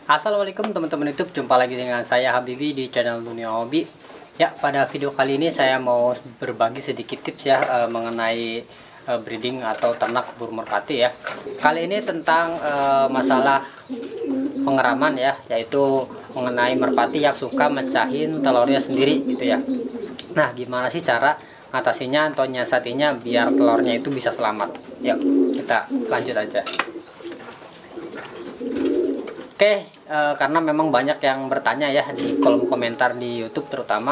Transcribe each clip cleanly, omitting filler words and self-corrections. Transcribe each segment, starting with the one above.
Assalamualaikum teman-teman YouTube, jumpa lagi dengan saya Habibi di channel Dunia Hobi. Ya, pada video kali ini saya mau berbagi sedikit tips ya mengenai breeding atau ternak burung merpati ya. Kali ini tentang masalah pengeraman ya, yaitu mengenai merpati yang suka mecahin telurnya sendiri gitu ya. Nah, gimana sih cara ngatasinya atau nyiasatinya biar telurnya itu bisa selamat? Yuk, kita lanjut aja. Oke, karena memang banyak yang bertanya ya di kolom komentar di YouTube terutama,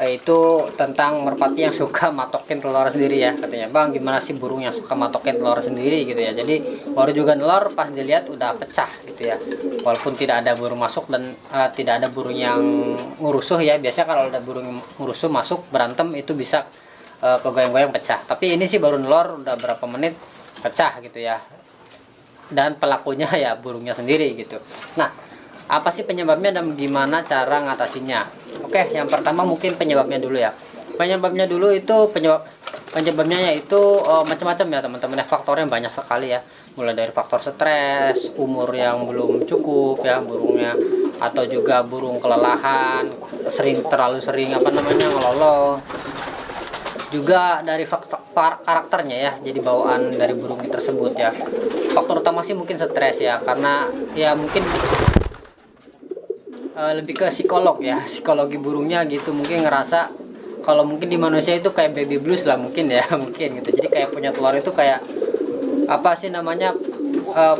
itu tentang merpati yang suka matokin telur sendiri ya. Katanya, bang, gimana sih burung yang suka matokin telur sendiri gitu ya. Jadi baru juga nelor, pas dilihat udah pecah gitu ya, walaupun tidak ada burung masuk dan tidak ada burung yang ngurusuh ya. Biasanya kalau ada burung ngurusuh masuk berantem itu bisa kegoyang-goyang pecah, tapi ini sih baru nelor udah berapa menit pecah gitu ya, dan pelakunya ya burungnya sendiri gitu. Nah, apa sih penyebabnya dan gimana cara ngatasinya? Oke, yang pertama mungkin penyebabnya dulu ya. Penyebabnya dulu itu penyebabnya yaitu macam-macam ya teman-teman ya. Faktornya banyak sekali ya, mulai dari faktor stres, umur yang belum cukup ya burungnya, atau juga burung kelelahan, terlalu sering ngelolo, juga dari faktor karakternya ya, jadi bawaan dari burung tersebut ya. Faktor utama sih mungkin stres ya, karena ya mungkin lebih ke psikolog ya, psikologi burungnya gitu, mungkin ngerasa kalau mungkin di manusia itu kayak baby blues lah mungkin ya mungkin gitu. Jadi kayak punya telur itu kayak apa sih namanya,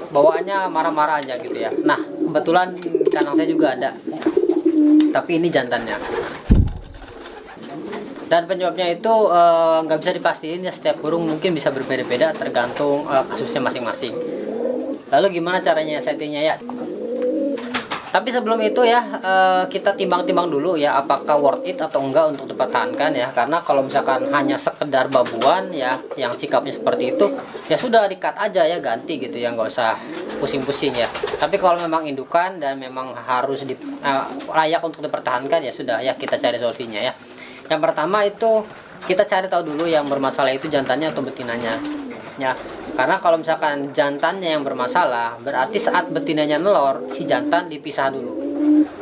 bawaannya marah-marah aja gitu ya. Nah, kebetulan di kandang saya juga ada, tapi ini jantannya. Dan penyebabnya itu nggak bisa dipastiin ya, setiap burung mungkin bisa berbeda-beda tergantung kasusnya masing-masing. Lalu gimana caranya settingnya ya? Tapi sebelum itu ya, kita timbang-timbang dulu ya, apakah worth it atau enggak untuk dipertahankan ya. Karena kalau misalkan hanya sekedar babuan ya, yang sikapnya seperti itu, ya sudah di-cut aja ya, ganti gitu ya, nggak usah pusing-pusing ya. Tapi kalau memang indukan dan memang harus layak untuk dipertahankan, ya sudah ya, kita cari solusinya ya. Yang pertama itu kita cari tahu dulu yang bermasalah itu jantannya atau betinanya ya. Karena kalau misalkan jantannya yang bermasalah, berarti saat betinanya nelor, si jantan dipisah dulu,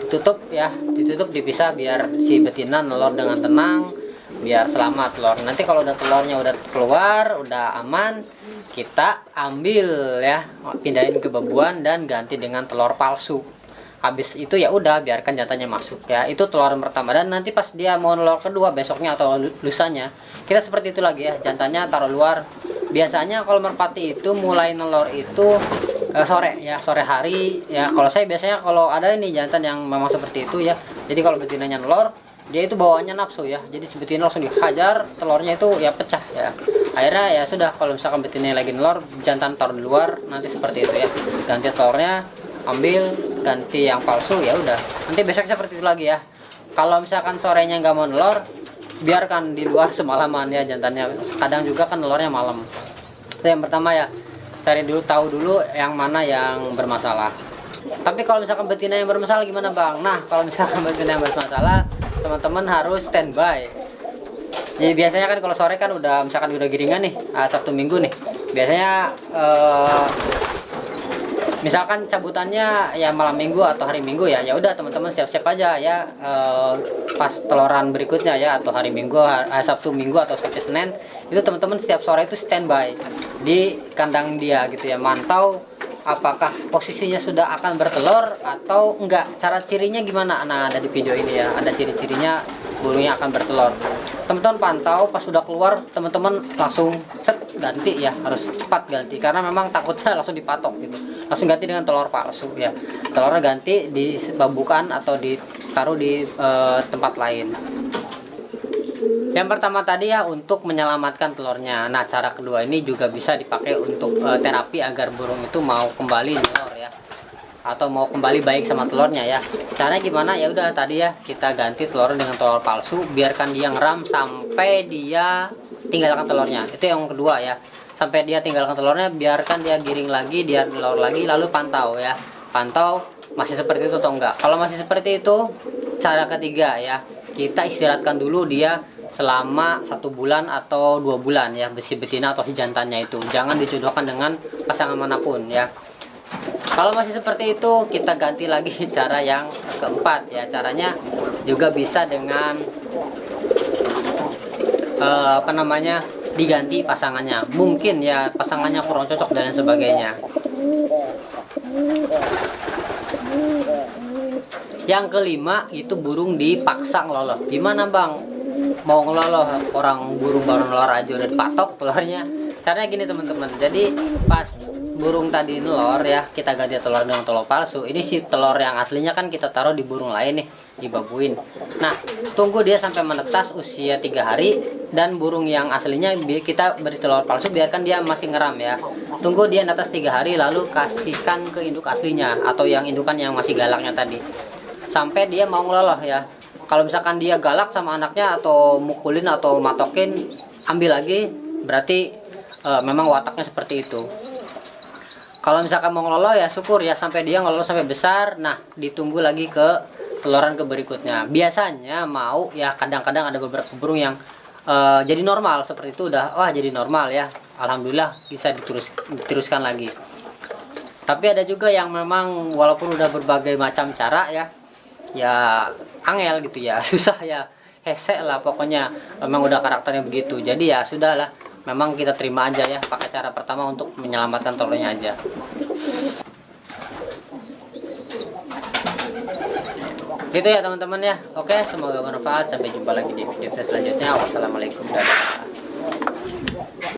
ditutup ya, dipisah biar si betina nelor dengan tenang, biar selamat telur. Nanti kalau udah telurnya udah keluar, udah aman, kita ambil ya, pindahin ke babuan dan ganti dengan telur palsu. Habis itu ya udah biarkan jantannya masuk ya. Itu telur pertama, dan nanti pas dia mau nelor kedua besoknya atau lusanya, kita seperti itu lagi ya, jantannya taruh luar. Biasanya kalau merpati itu mulai nelor itu sore ya, sore hari ya. Kalau saya biasanya kalau ada ini jantan yang memang seperti itu ya, jadi kalau betinanya nelor, dia itu bawaannya nafsu ya, jadi si betina langsung dihajar, telurnya itu ya pecah ya. Akhirnya ya sudah, kalau misalkan betinanya lagi nelor, jantan taruh di luar, nanti seperti itu ya, ganti telurnya, ambil ganti yang palsu, ya udah nanti besoknya seperti itu lagi ya. Kalau misalkan sorenya nggak mau nelor, biarkan di luar semalaman ya jantannya, kadang juga kan telurnya malam. Itu yang pertama ya, cari dulu, tahu dulu yang mana yang bermasalah. Tapi kalau misalkan betina yang bermasalah gimana bang? Nah, kalau misalkan betina yang bermasalah, teman-teman harus standby. Jadi biasanya kan kalau sore kan udah, misalkan udah giringan nih, Sabtu Minggu nih, biasanya misalkan cabutannya ya malam minggu atau hari minggu ya, ya udah teman-teman siap-siap aja ya, pas teloran berikutnya ya, atau hari minggu, Sabtu Minggu atau Sabtu Senin, itu teman-teman setiap sore itu standby di kandang dia gitu ya, mantau apakah posisinya sudah akan bertelur atau enggak. Cara cirinya gimana? Nah, ada di video ini ya, ada ciri-cirinya burungnya akan bertelur. Teman-teman pantau, pas sudah keluar teman-teman langsung set ganti ya, harus cepat ganti karena memang takutnya langsung dipatok gitu. Langsung ganti dengan telur palsu ya, telurnya ganti di babukan atau ditaruh di tempat lain. Yang pertama tadi ya untuk menyelamatkan telurnya. Nah, cara kedua ini juga bisa dipakai untuk terapi agar burung itu mau kembali telur ya, atau mau kembali baik sama telurnya ya. Caranya gimana? Ya udah tadi ya, kita ganti telur dengan telur palsu, biarkan dia ngeram sampai dia tinggalkan telurnya. Itu yang kedua ya, sampai dia tinggalkan telurnya, biarkan dia giring lagi, dia telur lagi, lalu pantau ya, pantau masih seperti itu atau enggak. Kalau masih seperti itu, cara ketiga ya, kita istirahatkan dulu dia selama 1 bulan atau 2 bulan ya, betina atau si jantannya itu jangan dijodohkan dengan pasangan manapun ya. Kalau masih seperti itu, kita ganti lagi cara yang keempat ya. Caranya juga bisa dengan diganti pasangannya. Mungkin ya pasangannya kurang cocok dan lain sebagainya. Yang kelima itu burung dipaksa ngeloloh. Gimana bang? Mau ngeloloh, orang burung baru nelor aja udah dipatok telurnya. Caranya gini teman-teman. Jadi pas burung tadi nelor ya, kita ganti telur dengan telur palsu. Ini si telur yang aslinya kan kita taruh di burung lain nih, di babuin. Nah, tunggu dia sampai menetas usia 3 hari, dan burung yang aslinya kita beri telur palsu, biarkan dia masih ngeram ya. Tunggu dia netas 3 hari, lalu kasihkan ke induk aslinya atau yang indukan yang masih galaknya tadi, sampai dia mau ngeloloh ya. Kalau misalkan dia galak sama anaknya atau mukulin atau matokin, ambil lagi, berarti memang wataknya seperti itu. Kalau misalkan mau ngeloloh ya syukur ya, sampai dia ngeloloh sampai besar. Nah, ditunggu lagi ke teluran ke berikutnya. Biasanya mau ya, kadang-kadang ada beberapa burung yang jadi normal seperti itu, udah wah jadi normal ya, alhamdulillah bisa diteruskan lagi. Tapi ada juga yang memang walaupun udah berbagai macam cara ya angel gitu ya, susah ya, hesek lah pokoknya, memang udah karakternya begitu. Jadi ya sudahlah, memang kita terima aja ya, pakai cara pertama untuk menyelamatkan telurnya aja. Gitu ya teman-teman ya. Oke, semoga bermanfaat. Sampai jumpa lagi di video selanjutnya. Wassalamualaikum warahmatullahi wabarakatuh.